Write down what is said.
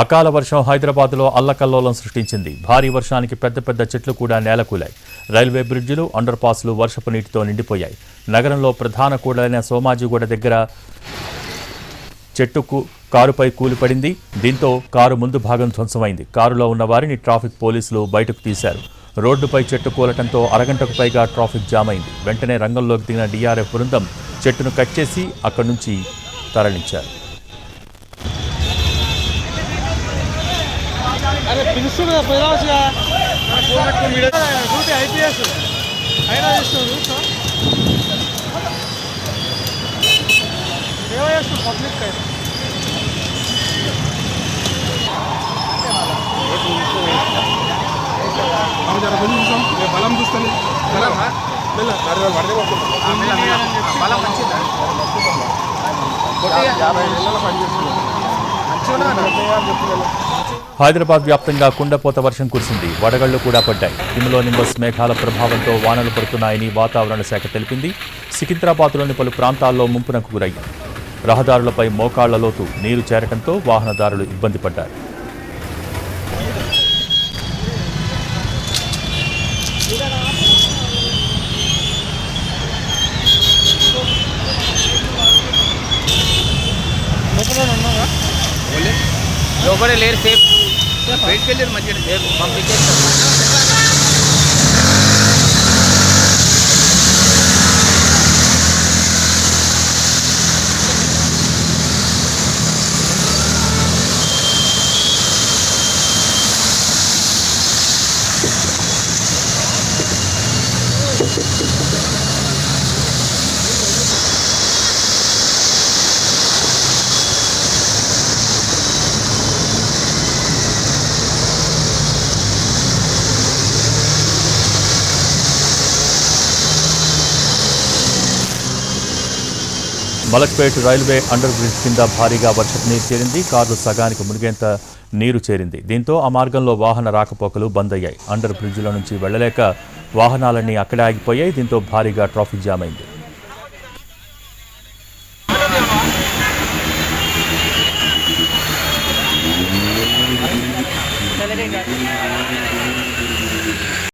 అకాల వర్షం హైదరాబాద్లో అల్లకల్లోలం సృష్టించింది. భారీ వర్షానికి పెద్ద పెద్ద చెట్లు కూడా నేలకూలాయి. రైల్వే బ్రిడ్జిలు, అండర్ పాస్లు వర్షపు నీటితో నిండిపోయాయి. నగరంలో ప్రధాన కూడలైన సోమాజిగూడ దగ్గర చెట్టుకు కారుపై కూలిపడింది. దీంతో కారు ముందు భాగం ధ్వంసమైంది. కారులో ఉన్న వారిని ట్రాఫిక్ పోలీసులు బయటకు తీశారు. రోడ్డుపై చెట్టు కూలటంతో అరగంటకు పైగా ట్రాఫిక్ జామ్ అయింది. వెంటనే రంగంలోకి దిగిన డీఆర్ఎఫ్ బృందం చెట్టును కట్ చేసి అక్కడి నుంచి తరలించారు. अरे पिలుస్తున్నా పోరాసిగా ఫోన్ పట్టుకొని వీడియో డ్యూటీ ఐపీఎస్ అయినా చేస్తున్నా సేవ చేస్తూ పబ్లిక్ కై हम जरा बोलूं सम ये बलम చూస్తాను బలం మెల్ల గాడిలో వడదే పోతుంది మెల్ల బలం మంచిదా కొట్టిగా 50 నెలల పని చేస్తున్నా మంచిగా చెప్తున్నాను. హైదరాబాద్ వ్యాప్తంగా కుండపోత వర్షం కురిసింది. వడగళ్లు కూడా పడ్డాయి. కిములోనింబస్ మేఘాల ప్రభావంతో వానలు పడుతున్నాయని వాతావరణ శాఖ తెలిపింది. సికింద్రాబాద్లోని పలు ప్రాంతాల్లో ముంపునకు గురయ్యాయి. రహదారులపై మోకాళ్ల లోతు నీరు చేరటంతో వాహనదారులు ఇబ్బంది పడ్డారు. లోపలే లేరు సేఫ్ బయటకు వెళ్ళారు మంచిగా సేఫ్ పంపించేస్తారు. మలక్పేట్ రైల్వే అండర్ బ్రిడ్జ్ కింద భారీగా వర్షపు నీరు చేరింది. కార్లు సగానికి మునిగేంత నీరు చేరింది. దీంతో ఆ మార్గంలో వాహన రాకపోకలు బంద్ అయ్యాయి. అండర్ బ్రిడ్జిలో నుంచి వెళ్లలేక వాహనాలన్నీ అక్కడే ఆగిపోయాయి. దీంతో భారీగా ట్రాఫిక్ జామ్ అయింది.